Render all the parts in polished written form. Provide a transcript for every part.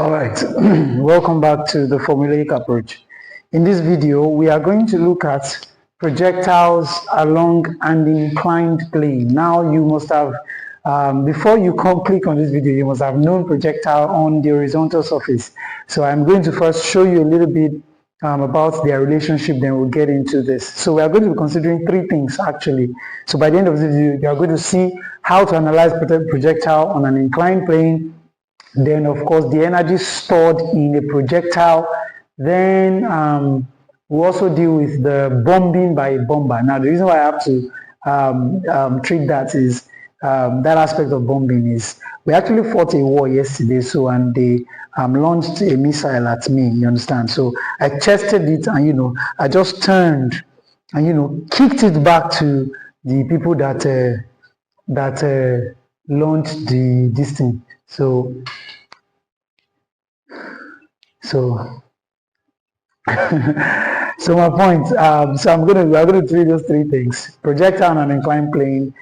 All right, welcome back to the formulaic approach. In this video, we are going to look at projectiles along an inclined plane. Now, you must have, before you click on this video, you must have known projectile on the horizontal surface. So I'm going to first show you a little bit about their relationship, then we'll get into this. So we are going to be considering three things actually. So by the end of this video, you are going to see how to analyze projectile on an inclined plane, then of course the energy stored in a projectile. Then we also deal with the bombing by a bomber. Now the reason why I have to treat that is that aspect of bombing is we actually fought a war yesterday, so and they launched a missile at me, you understand? So I tested it and I just turned and kicked it back to the people that launched this thing. So so my point, we're gonna treat those three things: projectile on an inclined plane,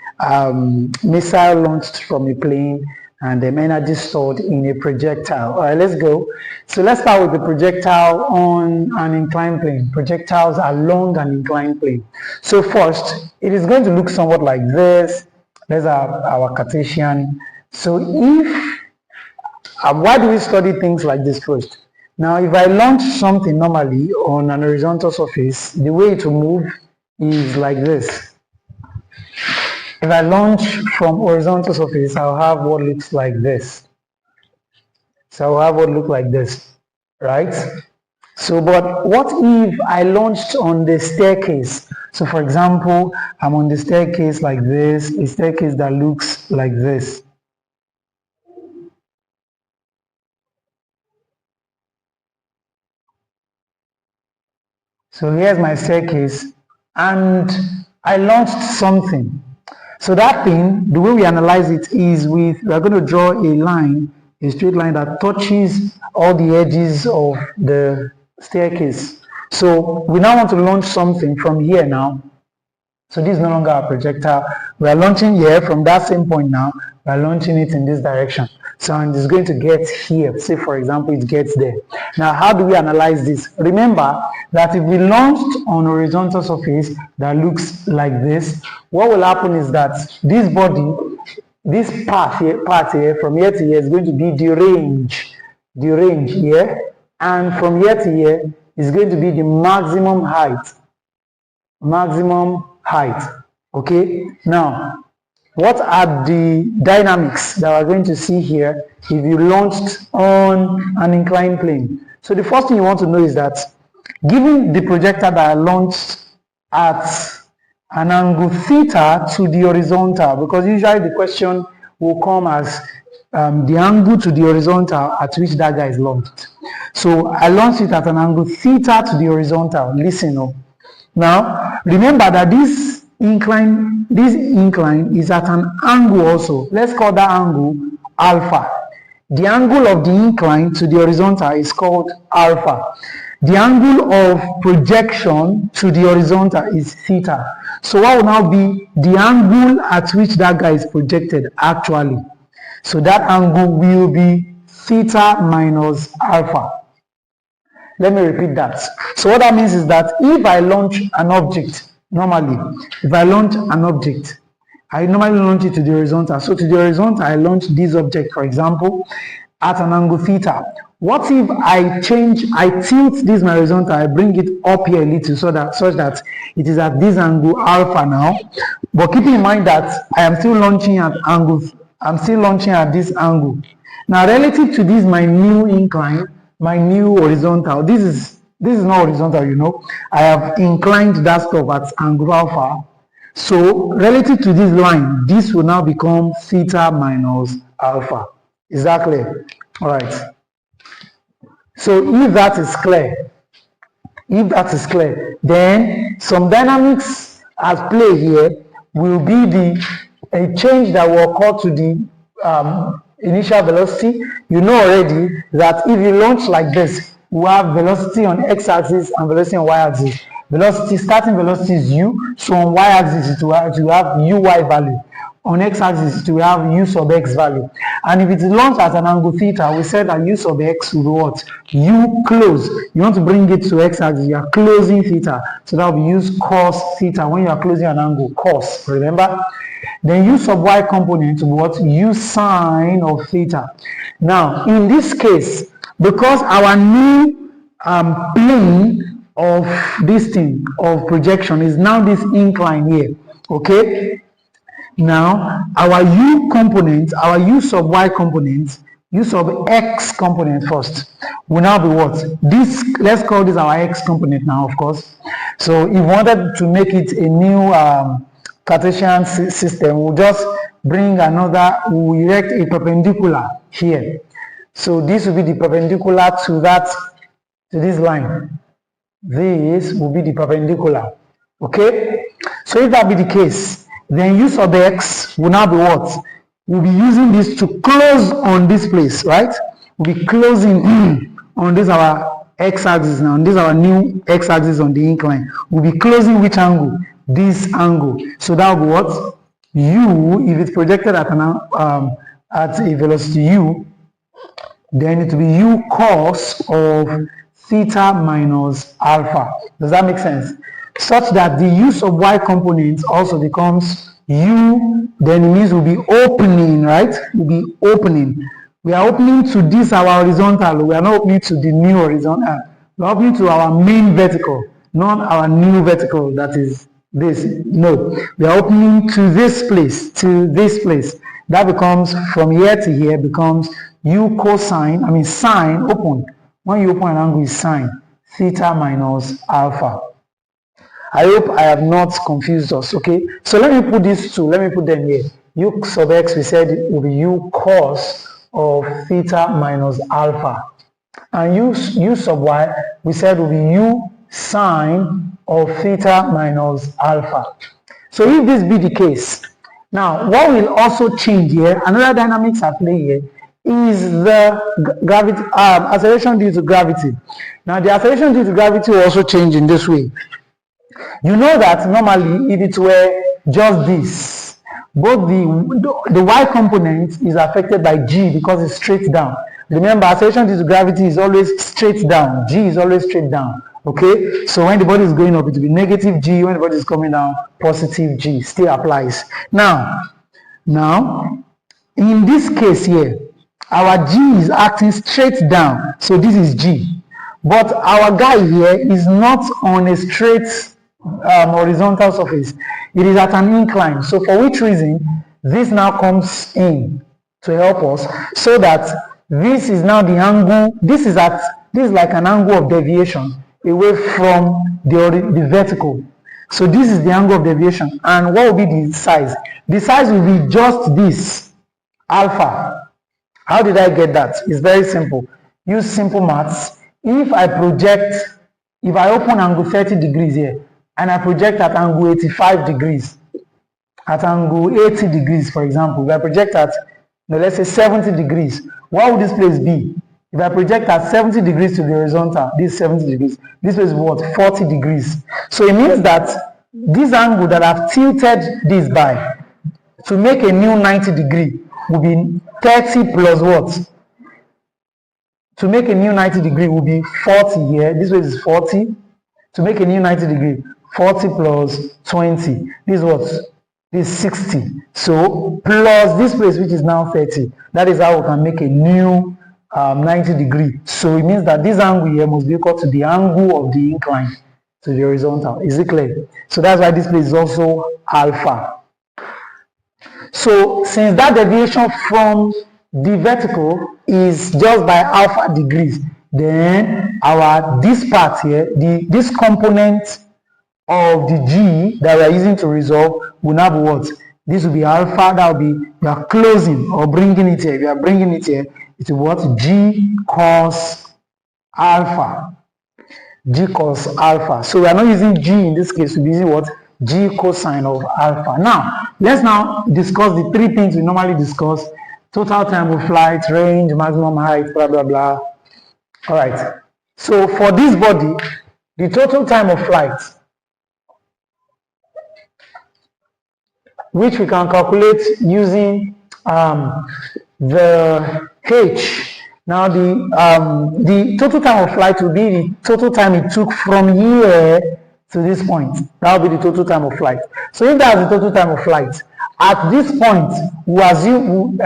missile launched from a plane, and the energy stored in a projectile. All right, let's go. So let's start with the projectile on an inclined plane. Projectiles along an inclined plane. So first, it is going to look somewhat like this. There's our Cartesian. So if why do we study things like this first? Now, if I launch something normally on an horizontal surface, the way it will move is like this. If I launch from horizontal surface, I'll have what looks like this. So I'll have what looks like this, right? So, but what if I launched on the staircase? So for example, I'm on the staircase like this, a staircase that looks like this. So here's my staircase and I launched something. So that thing, the way we analyze it is we are going to draw a line, a straight line that touches all the edges of the staircase. So we now want to launch something from here now. So this is no longer a projectile. We are launching here from that same point now. We are launching it in this direction. So and it's going to get here. Say for example, it gets there. Now how do we analyze this? Remember that if we launched on a horizontal surface that looks like this, what will happen is that this body, this part here from here to here is going to be the range here, and from here to here is going to be the maximum height. Okay, now what are the dynamics that we're going to see here if you launched on an inclined plane? So the first thing you want to know is that given the projectile that I launched at an angle theta to the horizontal, because usually the question will come as the angle to the horizontal at which that guy is launched. So I launched it at an angle theta to the horizontal. Listen up. Now remember that this incline is at an angle also. Let's call that angle alpha. The angle of the incline to the horizontal is called alpha. The angle of projection to the horizontal is theta. So what will now be the angle at which that guy is projected actually? So that angle will be theta minus alpha. Let me repeat that. So what that means is that if I launch an object, normally, if I launch an object, I normally launch it to the horizontal. So to the horizontal, I launch this object, for example, at an angle theta. What if I tilt this my horizontal, I bring it up here a little such that it is at this angle alpha now. But keeping in mind that I am still launching at angles, I'm still launching at this angle. Now relative to this, my new incline, my new horizontal, this is not horizontal, I have inclined that stuff at angle alpha. So relative to this line, this will now become theta minus alpha. Is that clear? All right. So if that is clear, then some dynamics at play here will be a change that will occur to the initial velocity. You know already that if you launch like this, we have velocity on x-axis and velocity on y-axis. Starting velocity is u, so on y-axis it will have uy value. on x-axis to have u sub x value. And if it is launched at an angle theta, we said that u sub x will be what? U close. You want to bring it to x-axis, you are closing theta. So that will be u cos theta when you are closing an angle, cos, remember? Then u sub y component will be what? U sine of theta. Now, in this case, because our new plane of this thing, of projection, is now this incline here, okay? Now, our u component, our u sub y component, u sub x component first, will now be what? This, let's call this our x component now, of course. So if we wanted to make it a new Cartesian system, we'll just bring another, we'll erect a perpendicular here. So this will be the perpendicular to that, to this line. This will be the perpendicular, okay? So if that be the case, then u sub x will now be what? We'll be using this to close on this place, right? We'll be closing on this our x-axis now, on this our new x-axis on the incline. We'll be closing which angle? This angle. So that will be what? U, if it's projected at a velocity u, then it will be u cos of theta minus alpha. Does that make sense? Such that the u sub y component also becomes u, then it means we'll be opening, right? We'll be opening. We are opening to this our horizontal. We are not opening to the new horizontal. We are opening to our main vertical, not our new vertical, that is this. No, we are opening to this place, to this place. That becomes, from here to here, becomes u cosine, I mean sine, open. When you open an angle is sine, theta minus alpha. I hope I have not confused us, okay? So let me put these two, let me put them here. U sub x, we said it will be u cos of theta minus alpha. And u sub y, we said will be u sine of theta minus alpha. So if this be the case, now what will also change here, another dynamics at play here, is the gravity, acceleration due to gravity. Now the acceleration due to gravity will also change in this way. You know that normally if it were just this, both the y component is affected by g because it's straight down. Remember, acceleration due to gravity is always straight down. G is always straight down. Okay, so when the body is going up, it will be negative g. When the body is coming down, positive g. Still applies. Now, in this case here, our g is acting straight down. So this is g. But our guy here is not on a straight horizontal surface. It is at an incline. So for which reason, this now comes in to help us, so that this is now the angle. This is like an angle of deviation away from the vertical. So this is the angle of deviation. And what will be the size? The size will be just this, alpha. How did I get that? It's very simple. Use simple maths. If I open angle 30 degrees here, and I project at angle 85 degrees, at angle 80 degrees, for example, if I project at, let's say 70 degrees, what would this place be? If I project at 70 degrees to the horizontal, this 70 degrees, this place is what? 40 degrees. So it means that this angle that I've tilted this by to make a new 90 degree will be 30 plus what? To make a new 90 degree will be 40 here. This way is 40. To make a new 90 degree, 40 plus 20. This is what? This is 60. So plus this place, which is now 30. That is how we can make a new 90 degree. So it means that this angle here must be equal to the angle of the incline to the horizontal. Is it clear? So that's why this place is also alpha. So since that deviation from the vertical is just by alpha degrees, then this part here, this component of the g that we are using to resolve will now be what? This will be alpha. That will be, you are closing or bringing it here. If you are bringing it here, it will be what? G cos alpha. G cos alpha. So we are not using g in this case. We'll be using what? G cosine of alpha. Now, let's now discuss the three things we normally discuss: total time of flight, range, maximum height, blah, blah, blah. All right. So for this body, the total time of flight which we can calculate using the h. Now the total time of flight will be the total time it took from here to this point. That will be the total time of flight. So if that's the total time of flight, at this point, we assume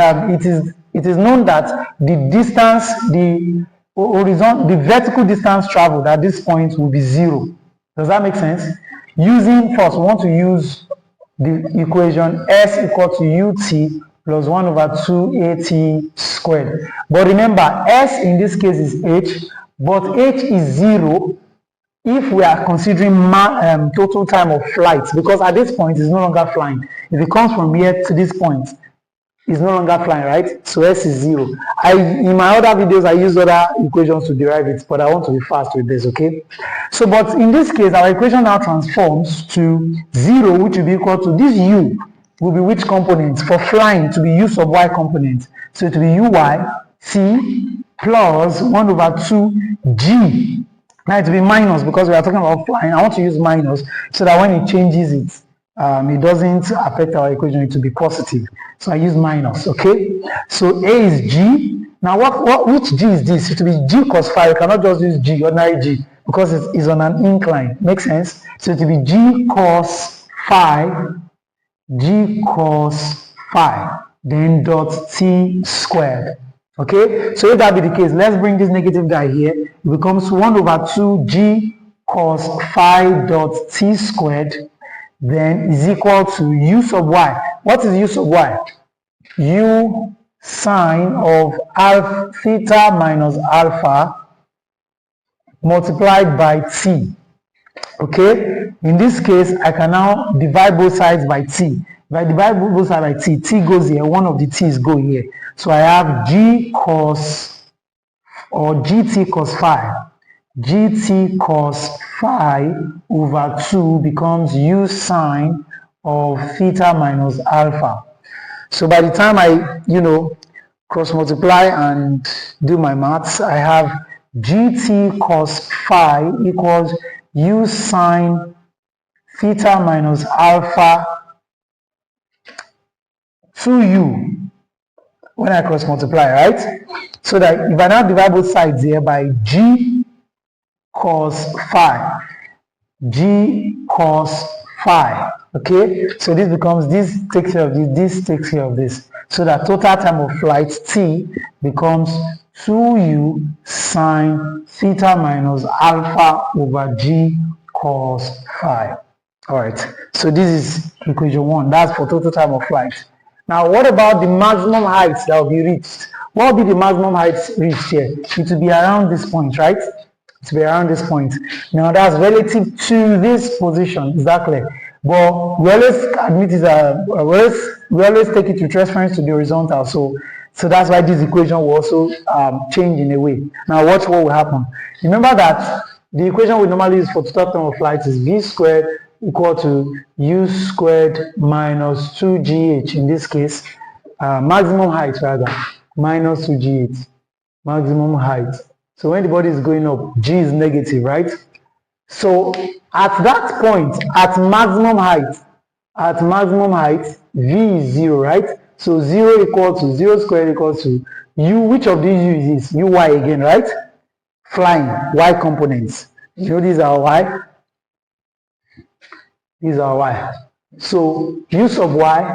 it is known that the distance, the vertical distance traveled at this point will be 0. Does that make sense? Using first, we want to use the equation s equal to ut plus 1 over 2 at squared. But remember, s in this case is h, but h is 0 if we are considering total time of flight, because at this point it's no longer flying. If it comes from here to this point, it's no longer flying, right? So s is 0. In my other videos I use other equations to derive it, but I want to be fast with this, okay? So but in this case our equation now transforms to 0, which will be equal to this u will be which component? For flying, to be u sub y component. So it will be uy t plus 1 over 2 g. Now it will be minus because we are talking about flying. I want to use minus so that when it changes it, it doesn't affect our equation. It will be positive. So I use minus, okay? So A is G. Now which G is this? It will be G cos phi. You cannot just use G, ordinary G, because it is on an incline. Makes sense? So it will be G cos phi, then dot T squared. Okay, so if that be the case, let's bring this negative guy here. It becomes 1 over 2 g cos phi dot t squared, then is equal to u sub y. What is u sub y? U sine of alpha theta minus alpha multiplied by t. Okay, in this case, I can now divide both sides by t. If I divide both sides by t, t goes here, one of the t's go here. So I have g cos, or gt cos phi. Gt cos phi over 2 becomes u sine of theta minus alpha. So by the time I, cross multiply and do my maths, I have gt cos phi equals u sine theta minus alpha 2u when I cross multiply, right? So that if I now divide both sides here by g cos phi, okay? So this becomes, this takes care of this takes care of this. So that total time of flight t becomes 2u sine theta minus alpha over g cos phi. Alright, so this is equation 1. That's for total time of flight. Now, what about the maximum height that will be reached? What will be the maximum height reached here? It will be around this point, right? It will be around this point. Now, that's relative to this position. Is that clear? But we always admit is we always take it with reference to the horizontal. So that's why this equation will also change in a way. Now, watch what will happen. Remember that the equation we normally use for total time of flight is v squared equal to u squared minus 2gh, in this case, maximum height rather, minus 2gh, maximum height. So when the body is going up, g is negative, right? So at that point, at maximum height, v is 0, right? So 0 squared equals to u, which of these u is this? uy again, right? Flying, y components. You know these are y? These are y. So u sub y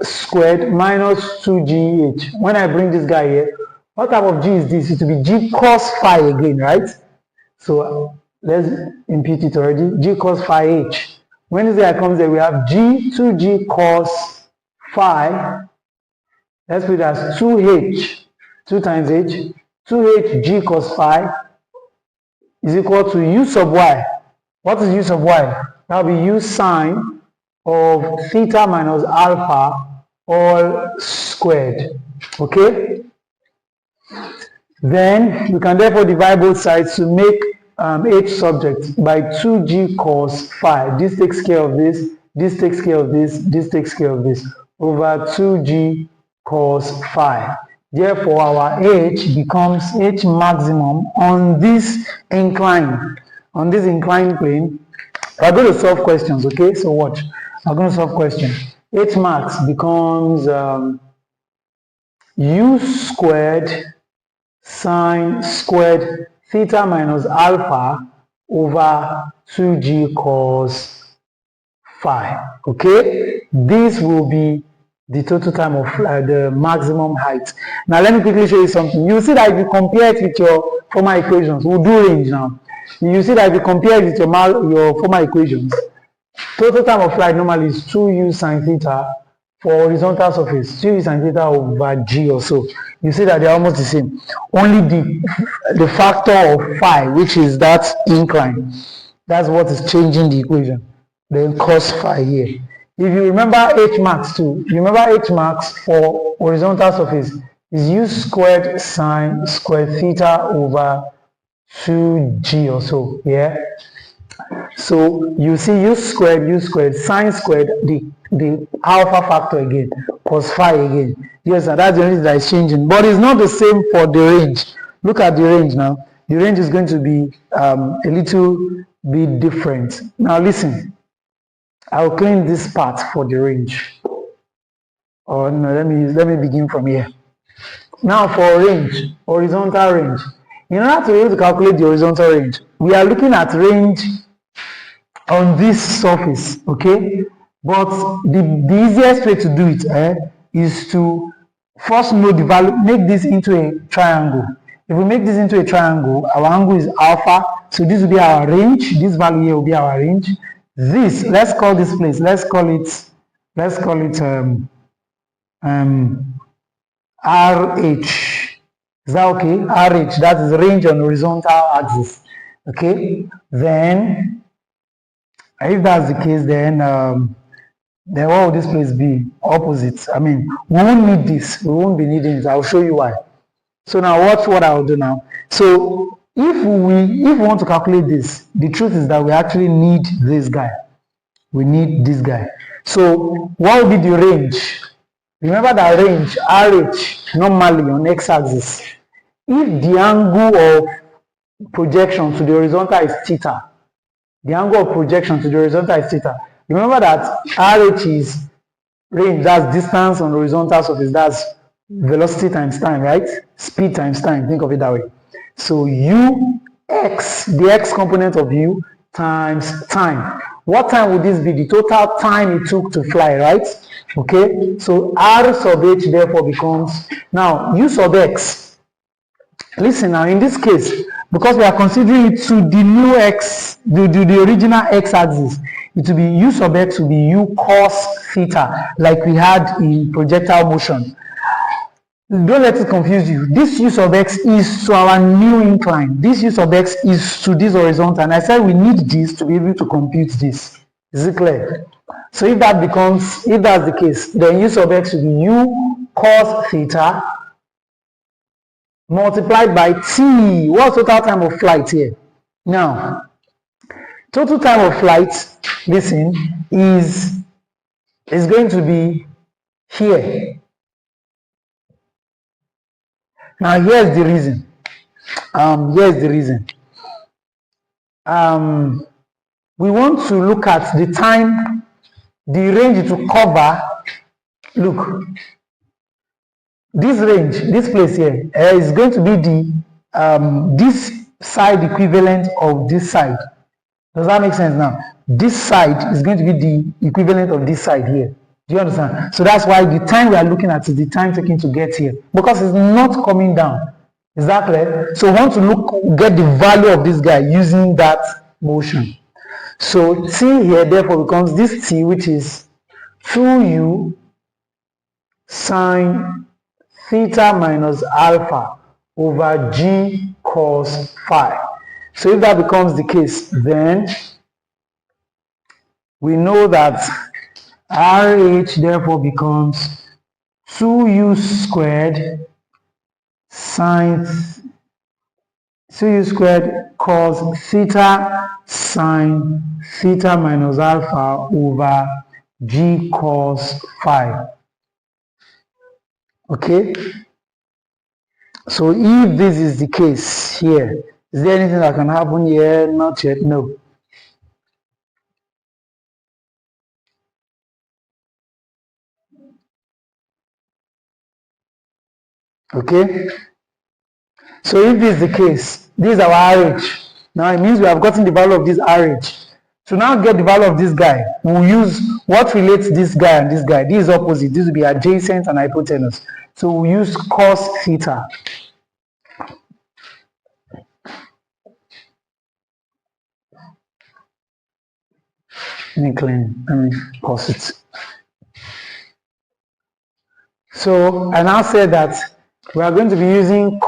squared minus 2gh. When I bring this guy here, what type of g is this? It will be g cos phi again, right? So let's impute it already. G cos phi h. When this guy comes there, we have g 2g cos phi. Let's put it as 2h, 2 times h, 2h g cos phi is equal to u sub y. What is u sub y? That will be u sine of theta minus alpha all squared. Okay? Then we can therefore divide both sides to make h subject by 2g cos phi. This takes care of this, this takes care of this, this takes care of this, over 2g cos phi. Therefore, our h becomes h maximum on this incline, plane. We're going to solve questions, okay? So watch. I'm going to solve question. H max becomes u squared sine squared theta minus alpha over 2g cos phi. Okay, this will be the total time of the maximum height. Now let me quickly show you something. You see that if you compare it with your former equations, we'll do range now. You see that if you compare it with your former equations, total time of flight normally is 2u sine theta for horizontal surface, 2u sine theta over g or so. You see that they're almost the same. Only the factor of phi, which is that incline, that's what is changing the equation. Then cos phi here. If you remember H max too, you remember H max for horizontal surface is u squared sine squared theta over 2g or so. Yeah. So you see u squared, sine squared, the alpha factor again, cos phi again. Yes, and that's the only thing that is changing. But it's not the same for the range. Look at the range now. The range is going to be a little bit different. Now listen, I'll clean this part for the range. Or no, let me begin from here. Now for range, horizontal range. In order to be able to calculate the horizontal range, we are looking at range on this surface, okay? But the easiest way to do it is to first know the value, make this into a triangle. If we make this into a triangle, our angle is alpha, so this will be our range. This value here will be our range. This, let's call this place, let's call it RH. Is that okay? RH, that is range on horizontal axis. Okay, then if that's the case, then what will this place be? Opposite. I mean, we won't need this. We won't be needing it. I'll show you why. So now watch what I'll do now. So if we want to calculate this, the truth is that we actually need this guy. We need this guy. So what will be the range? Remember that range, RH, normally on x-axis. If the angle of projection to the horizontal is theta, the angle of projection to the horizontal is theta. Remember that RH is range, that's distance on the horizontal surface, that's velocity times time, right? Speed times time, think of it that way. So ux, the x component of u, times time. What time would this be? The total time it took to fly, right? Okay, so r sub h therefore becomes, now u sub x, listen now, in this case, because we are considering it to the new x, the original x-axis, it will be u sub x will be u cos theta, like we had in projectile motion. Don't let it confuse you. This u sub x is to our new incline. This u sub x is to this horizontal. And I said we need this to be able to compute this. Is it clear? So if that's the case, then u sub x will be u cos theta multiplied by t. What's total time of flight here? Now, total time of flight, listen, is going to be here. Now, here's the reason. We want to look at the time, the range to cover. Look, this range, this place here, is going to be the this side equivalent of this side. Does that make sense now? This side is going to be the equivalent of this side here. Do you understand? So that's why the time we are looking at is the time taken to get here, because it's not coming down. Is that clear? So we want to get the value of this guy using that motion. So t here therefore becomes this t, which is 2u sine theta minus alpha over g cos phi. So if that becomes the case, then we know that RH therefore becomes 2u squared sine 2u squared cos theta sine theta minus alpha over g cos phi. Okay, so if this is the case here, is there anything that can happen here? Not yet, no. Okay, so if this is the case, this is our RH. Now it means we have gotten the value of this RH. To now get the value of this guy, we'll use what relates this guy and this guy. This is opposite. This will be adjacent and hypotenuse. So we'll use cos theta. Let me pause it. So I now say that we are going to be using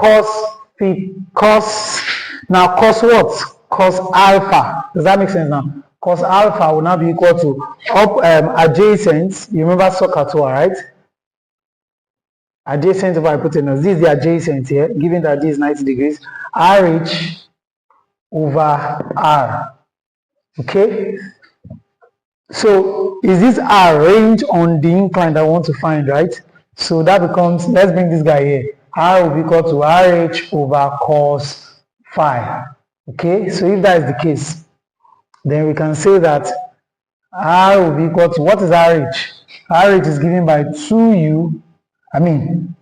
now cos what? Cos alpha. Does that make sense now? Cos alpha will now be equal to adjacent. You remember SOHCAHTOA, right? Adjacent over hypotenuse. This is the adjacent here, given that this is 90 degrees. RH over R. Okay? So is this R range on the incline that I want to find, right? So that becomes, let's bring this guy here. R will be equal to RH over cos phi. Okay, so if that is the case, then we can say that R will be equal to, what is RH? RH is given by 2U,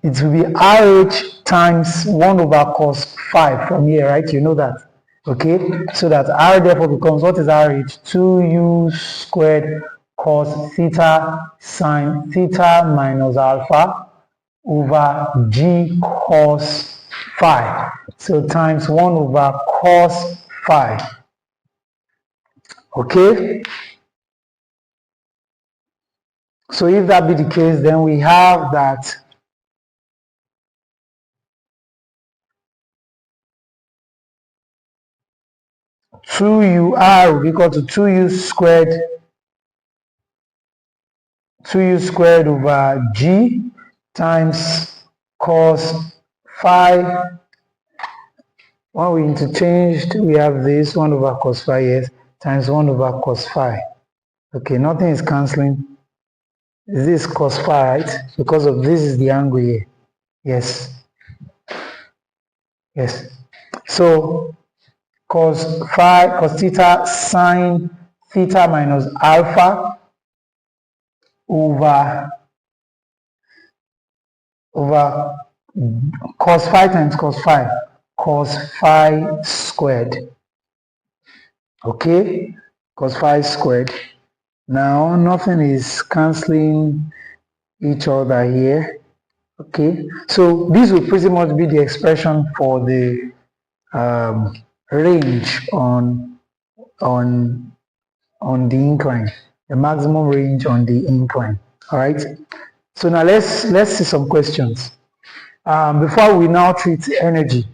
it will be RH times 1 over cos phi from here, right? You know that. Okay, so that R therefore becomes, what is RH? 2U squared cos theta sine theta minus alpha over G cos phi. So times 1 over cos phi. Okay, so if that be the case, then we have that 2UR will be equal to 2U squared over G times cos phi. When we interchanged, we have this 1 over cos phi, yes, times 1 over cos phi. Okay, nothing is cancelling. This is cos phi, right? Because of this is the angle here. Yes. Yes. So cos theta sine theta minus alpha over cos phi times cos phi squared. Okay, cos phi squared. Now nothing is cancelling each other here. Okay, so this will pretty much be the expression for the range on the incline, the maximum range on the incline. All right. So now let's see some questions. Before we now treat energy,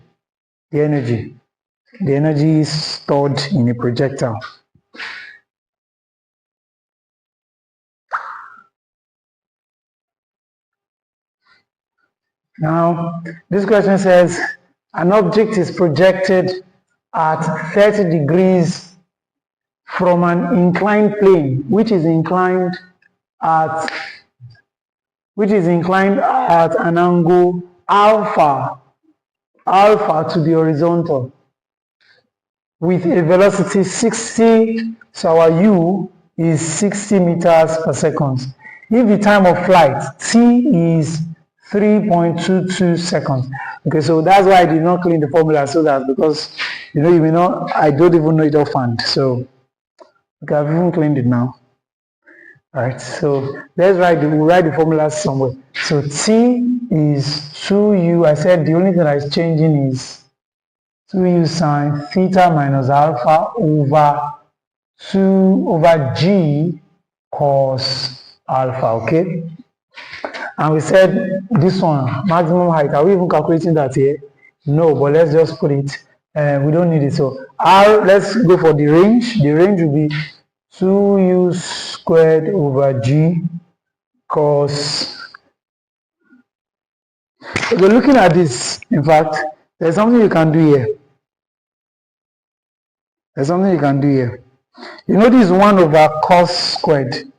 the energy is stored in a projectile. Now, this question says, an object is projected at 30 degrees from an inclined plane, which is inclined at an angle alpha to the horizontal, with a velocity 60, so our U is 60 meters per second. If the time of flight, T is 3.22 seconds. Okay, so that's why I did not clean the formula, so that, because you may not, I don't even know it offhand. So okay, I've even cleaned it now. All right, so we'll write the formula somewhere. So T is 2U. I said the only thing that is changing is 2U sine theta minus alpha over 2 over G cos alpha, okay? And we said this one, maximum height, are we even calculating that here? No, but let's just put it, we don't need it. So R, let's go for the range. The range will be 2U squared over G cos. We're looking at this. In fact, there's something you can do here. You know, this is 1 over cos squared.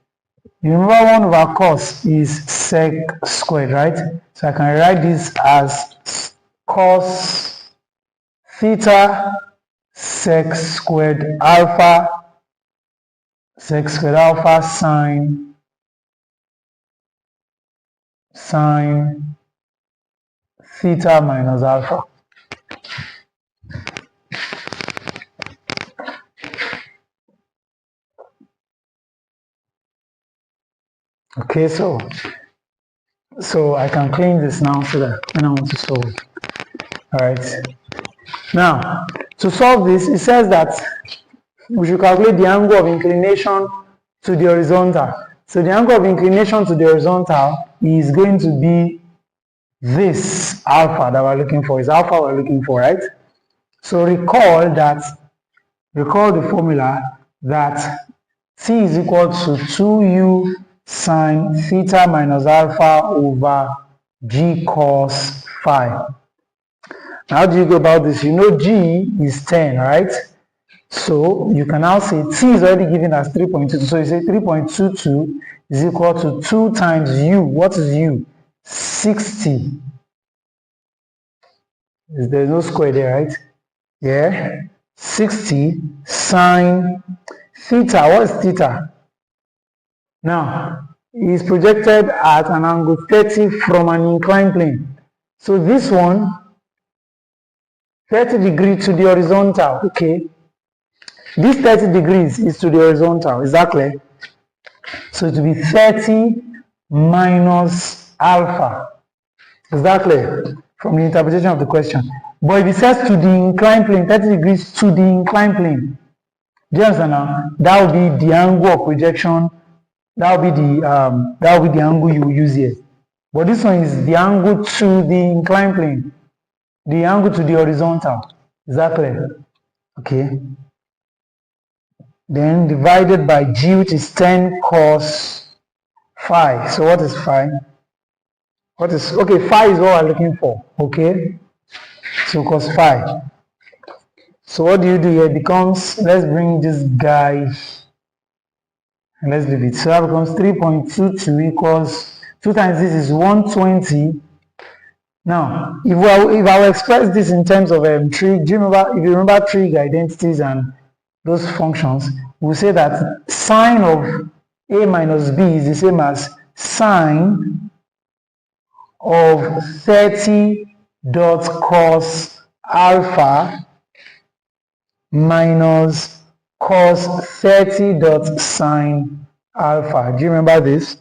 You remember 1 over cos is sec squared, right? So I can write this as cos theta sec squared alpha sine theta minus alpha. Okay, so I can clean this now so that when I want to solve it. Alright. Now, to solve this, it says that we should calculate the angle of inclination to the horizontal. So the angle of inclination to the horizontal is going to be this alpha that we're looking for. Is alpha we're looking for, right? So recall the formula that T is equal to 2u sine theta minus alpha over g cos phi. How do you go about this? You know g is 10, right? So you can now say T is already given as 3.22. So you say 3.22 is equal to 2 times u. What is u? 60. There's no square there, right? Yeah. 60 sine theta. What is theta? Now, it is projected at an angle 30 from an inclined plane. So this one, 30 degrees to the horizontal. Okay. This 30 degrees is to the horizontal. Is that clear? So it will be 30 minus alpha. Is that clear? From the interpretation of the question. But if it says to the inclined plane, 30 degrees to the inclined plane. Do you understand now? That will be the angle of projection. That will be the angle you will use here. But this one is the angle to the inclined plane. The angle to the horizontal. Is that clear? Okay. Then divided by g, which is 10 cos phi. So what is phi? Okay, phi is what we're looking for. Okay. So cos phi. So what do you do here? It becomes, let's bring this guy and let's leave it. So that becomes 3.22 equals 2 times this is 120. Now, if I will express this in terms of trig, do you remember, if you remember trig identities and those functions, we'll say that sine of a minus b is the same as sine of 30 dot cos alpha minus cos 30 dot sine alpha. Do you remember this?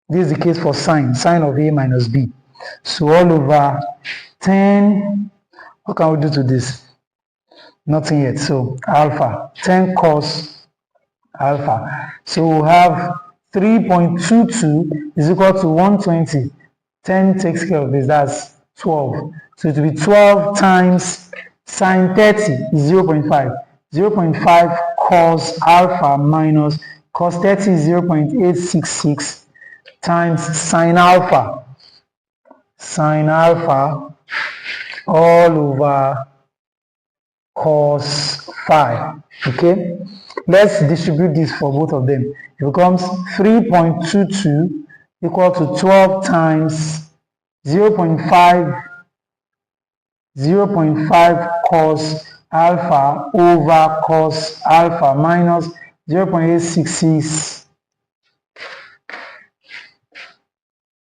This is the case for sine of a minus b. So all over 10, what can we do to this? Nothing yet. So alpha, 10 cos alpha. So we'll have 3.22 is equal to 120. 10 takes care of this, that's 12. So it will be 12 times sine 30 is 0.5. 0.5 cos alpha minus cos 30 is 0.866 times sine alpha. Sine alpha all over cos phi. Okay, let's distribute this for both of them. It becomes 3.22 equal to 12 times 0.5 cos alpha over cos alpha minus 0.866.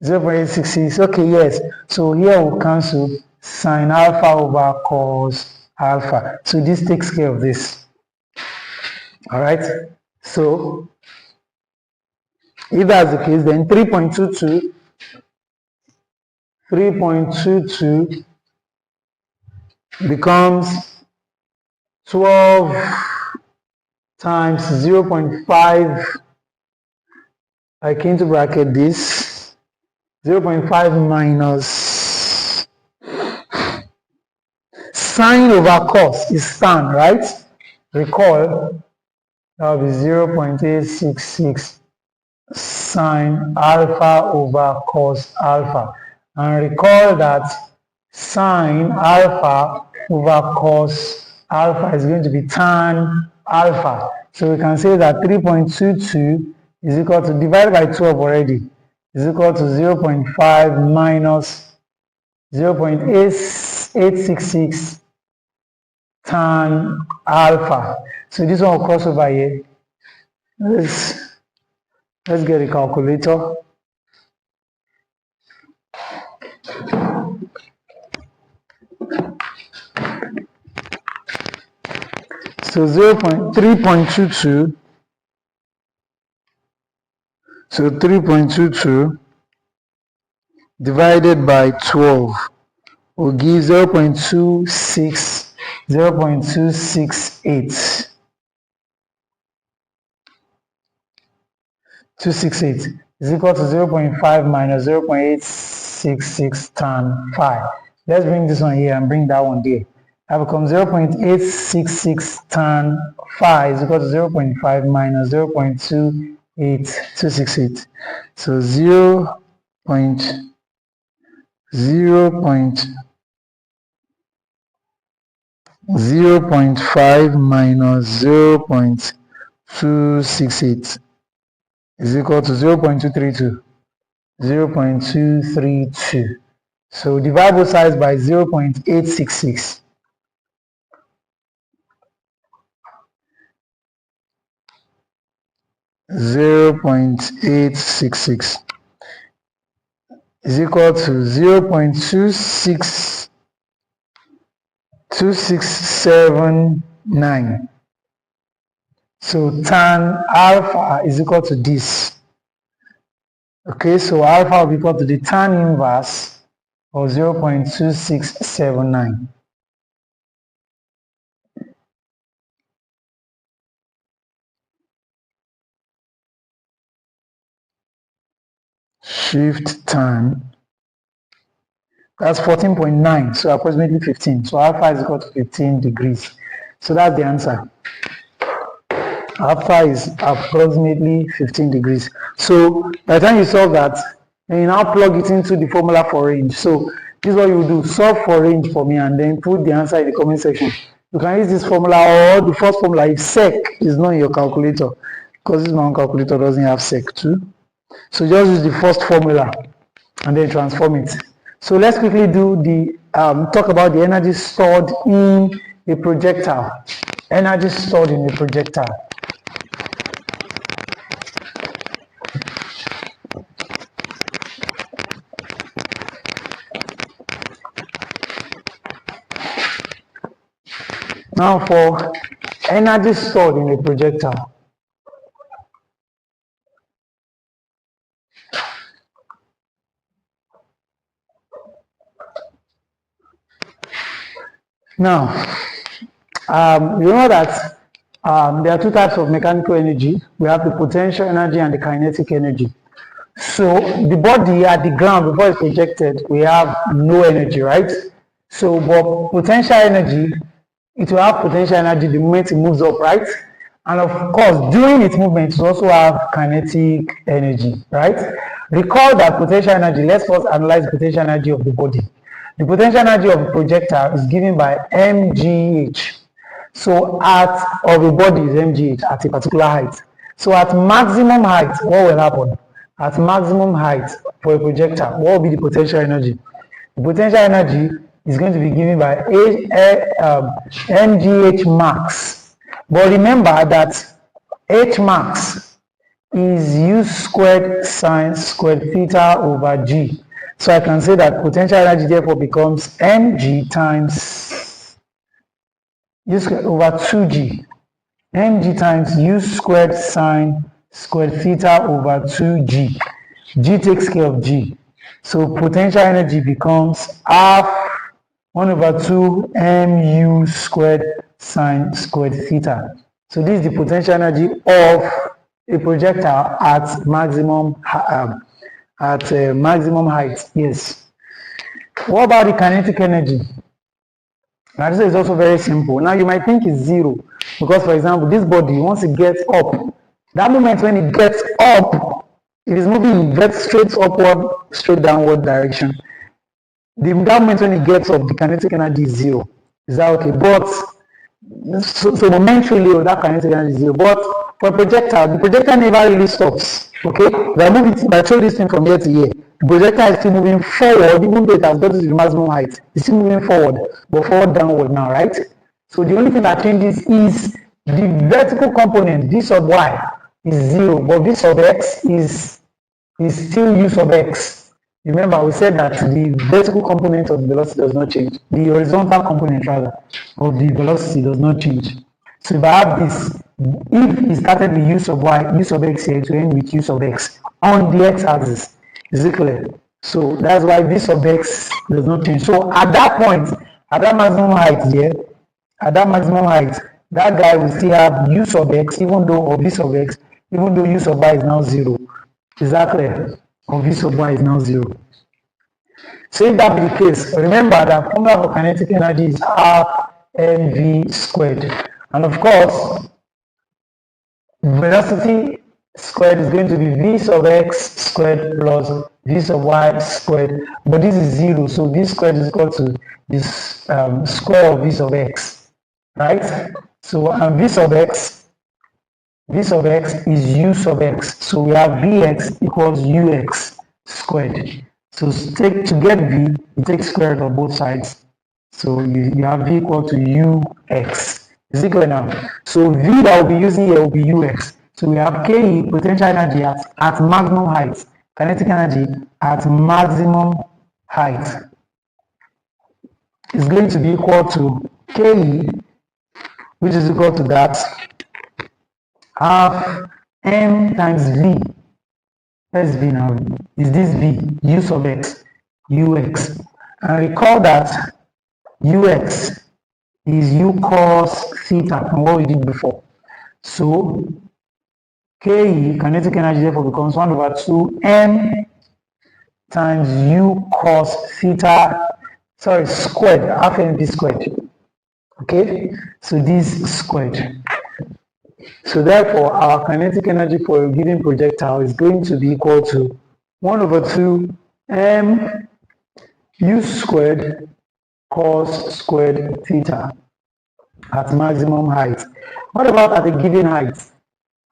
0.866. Okay, yes. So here we'll cancel sine alpha over cos alpha. So this takes care of this. All right. So if that's the case, then 3.22 becomes 12 times 0.5. I came to bracket this 0.5 minus sine over cos is tan, right? Recall that will be 0.866 sine alpha over cos alpha. And recall that sine alpha over cos alpha is going to be tan alpha. So we can say that 3.22 is equal to, divided by 12 already, is equal to 0.5 minus 0.866 tan alpha. So this one will cross over here. Let's get a calculator. So 3.22. So 3.22 divided by 12 will give 0.268. 268 is equal to 0.5 minus 0.866 tan phi. Let's bring this one here and bring that one there. That becomes 0.866 tan phi is equal to 0.5 minus 0.28268. So 0.5 minus 0.268 is equal to 0.232. 0.232. So divide both sides by 0.866. .866 is equal to 0.2679. So tan alpha is equal to this. Okay, so alpha will be equal to the tan inverse of 0.2679. Shift tan, that's 14.9, so approximately 15. So alpha is equal to 15 degrees. So that's the answer. Alpha is approximately 15 degrees. So by the time you solve that, then you now plug it into the formula for range. So this is what you do: solve for range for me and then put the answer in the comment section. You can use this formula or the first formula if sec is not in your calculator, because this my own calculator doesn't have sec too. So just use the first formula and then transform it. So let's quickly do the talk about the energy stored in a projectile. Energy stored in a projectile. Now for energy stored in a projectile. Now, you know that there are two types of mechanical energy. We have the potential energy and the kinetic energy. So the body at the ground before it's projected, we have no energy, right? So but potential energy, it will have potential energy the moment it moves up, right? And of course, during its movement, it also have kinetic energy, right? Recall that potential energy, let's first analyze the potential energy of the body. The potential energy of a projectile is given by mgh. So of a body is mgh at a particular height. So at maximum height, what will happen? At maximum height for a projectile, what will be the potential energy? The potential energy is going to be given by mgh max. But remember that h max is u squared sine squared theta over g. So I can say that potential energy therefore becomes mg times u squared over 2g. mg times u squared sine squared theta over 2g. G takes care of g. So potential energy becomes half 1 over 2 mu squared sine squared theta. So this is the potential energy of a projectile at maximum height. Yes. What about the kinetic energy? Now this is also very simple. Now you might think it's zero because, for example, this body, once it gets up, that moment when it gets up, it is moving in straight upward, straight downward direction. The moment when it gets up, the kinetic energy is zero. Is that okay? But so momentarily that kinetic energy is zero. But for a projectile, the projectile never really stops. Okay? If I throw this thing from here to here, the projectile is still moving forward, even though it has got to the maximum height. It's still moving forward, but forward downward now, right? So the only thing that changes is the vertical component, v sub y, is zero, but v sub x is still u sub x. Remember, we said that the vertical component of the velocity does not change. The horizontal component, rather, of the velocity does not change. So if I have this, if it started with u sub y, u sub x here to end with u sub x on the x-axis, is it clear? So that's why v sub x does not change. So at that point, at that maximum height here, at that maximum height, that guy will still have u sub x, even though, or v sub x, even though u sub y is now 0. Is that clear? Or v sub y is now 0. So if that be the case, remember that formula for kinetic energy is half mv squared. And of course, velocity squared is going to be v sub x squared plus v sub y squared. But this is 0, so v squared is equal to this square of v sub x, right? So v sub x is u sub x. So we have vx equals ux squared. So to get v, you take square root of both sides. So you have v equal to ux. Is it clear now? So v that we'll be using here will be ux. So we have Ke, potential energy at maximum height. Kinetic energy at maximum height is going to be equal to Ke, which is equal to that half m times v. Where's v now? Is this v? U sub x, ux. And recall that ux is u cos theta from what we did before. So Ke, kinetic energy, therefore becomes 1 over 2 m times u cos theta, squared, half mv squared. Okay, so this squared. So therefore, our kinetic energy for a given projectile is going to be equal to 1 over 2 m u squared cos squared theta at maximum height. What about at a given height?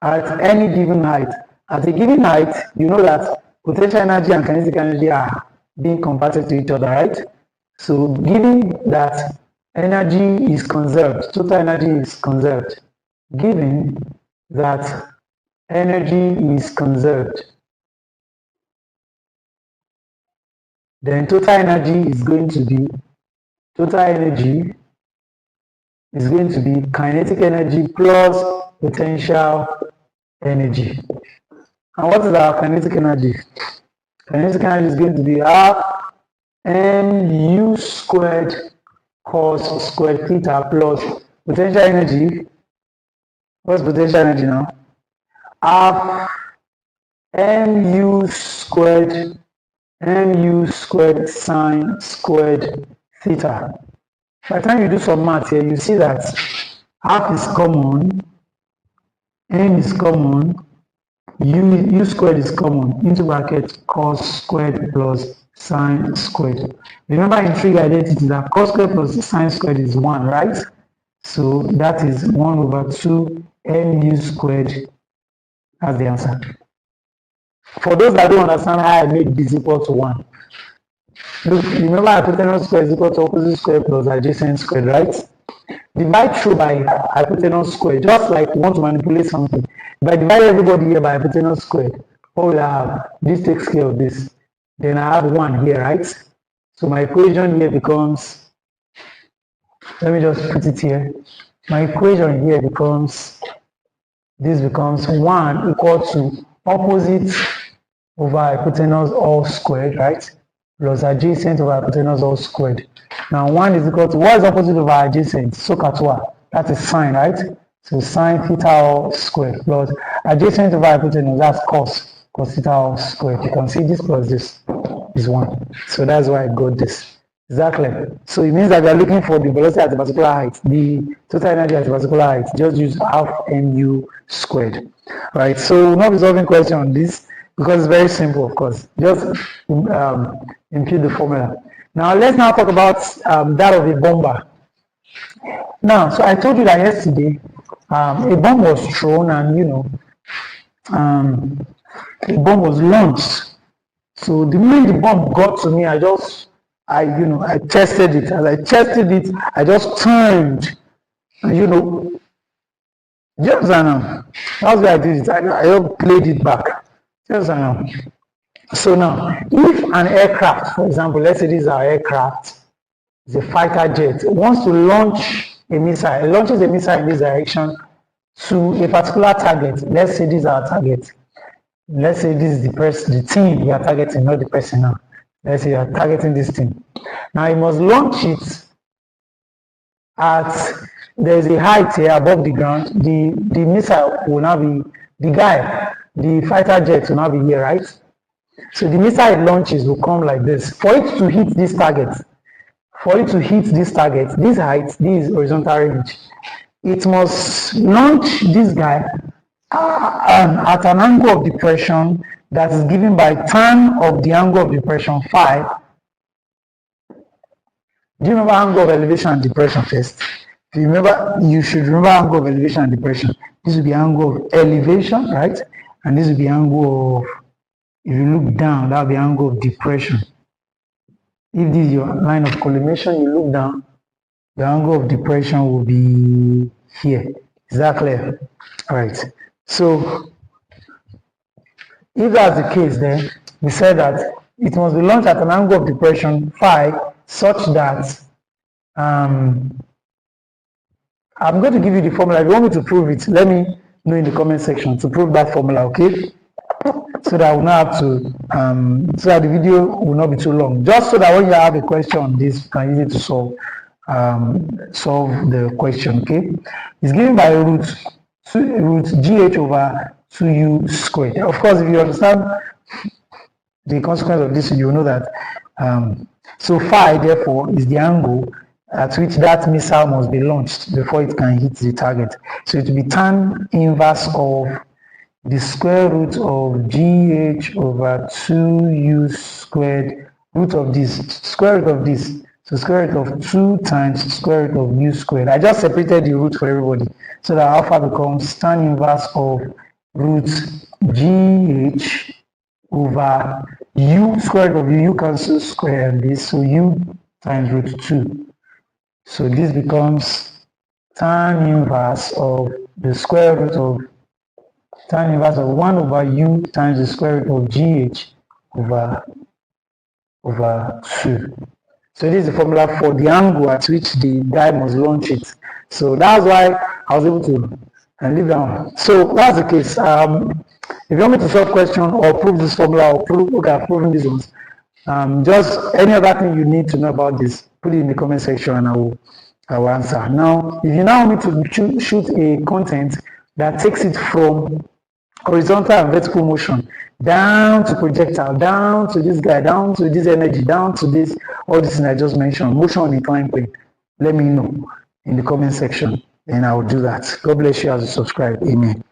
At any given height. At a given height, you know that potential energy and kinetic energy are being converted to each other, right? So given that energy is conserved, total energy is conserved, given that energy is conserved, then total energy is going to be kinetic energy plus potential energy. And what is our kinetic energy? Kinetic energy is going to be half mu squared cos squared theta plus potential energy. What's potential energy now? Half mu squared sine squared theta. By the time you do some math here, you see that half is common, m is common, u squared is common, into bracket cos squared plus sine squared. Remember in trig identity that cos squared plus sine squared is 1, right? So that is 1 over 2 mu squared. That's the answer. For those that don't understand how I made this equal to 1, look, remember hypotenuse square is equal to opposite square plus adjacent square, right? Divide through by hypotenuse square, just like you want to manipulate something. If I divide everybody here by hypotenuse square, what will I have? This takes care of this. Then I have 1 here, right? So my equation here becomes, let me just put it here. My equation here becomes, this becomes 1 equal to opposite over hypotenuse all squared, right? Plus adjacent over hypotenuse all squared. Now 1 is equal to, what is opposite over adjacent? Sokatua. That is sine, right? So sine theta all squared plus adjacent over hypotenuse, that's cos theta all squared. You can see this plus this is 1. So that's why I got this. Exactly. So it means that we are looking for the velocity at a particular height, the total energy at a particular height. Just use half mu squared. Right. So we're not resolving question on this because it's very simple, of course. Just impute the formula. Now let's now talk about that of a bomber. Now, so I told you that yesterday a bomb was thrown and a bomb was launched. So the moment the bomb got to me, I tested it. As I tested it, I just turned, and just now. That's why I did it. I just played it back. Just now. So now, if an aircraft, for example, let's say this is our aircraft, it's a fighter jet, wants to launch a missile, it launches a missile in this direction to a particular target. Let's say this is our target. Let's say this is the team you are targeting, not the person now. Let's say you are targeting this team. Now you must launch it at, there's a height here above the ground. The missile will now be, the fighter jet will now be here, right? So the missile it launches will come like this. For it to hit this target, this height, this horizontal range, it must launch this guy at an angle of depression that is given by tan of the angle of depression phi. Do you remember angle of elevation and depression first? If you remember, you should remember angle of elevation and depression. This will be angle of elevation, right? And this will be angle of, if you look down, that will be angle of depression. If this is your line of collimation, you look down, the angle of depression will be here. Is that clear? All right. So, if that's the case, then we said that it must be launched at an angle of depression phi such that I'm going to give you the formula. If you want me to prove it, let me know in the comment section to prove that formula, okay? So that I will not have to, so that the video will not be too long. Just so that when you have a question on this, you can use it to solve the question, okay? It's given by root gh over 2u squared. Of course, if you understand the consequence of this, you will know that. So phi, therefore, is the angle at which that missile must be launched before it can hit the target. So it will be tan inverse of the square root of gh over 2u squared, root of this, square root of this. So square root of 2 times square root of u squared. I just separated the root for everybody so that alpha becomes tan inverse of root gh over u, square root of u cancels square and this, so u times root 2. So this becomes tan inverse of the square root of tan inverse of 1 over u times the square root of gh over 2. So this is the formula for the angle at which the guy must launch it. So that's why I was able to leave down. So that's the case. If you want me to solve question or prove this formula or prove, okay, I've proven these ones, just any other thing you need to know about this, put it in the comment section and I will answer. Now, if you now want me to shoot a content that takes it from horizontal and vertical motion down to projectile, down to this guy, down to this energy, down to this, all this thing I just mentioned, motion on inclined plane, let me know in the comment section and I will do that. God bless you as you subscribe. Amen.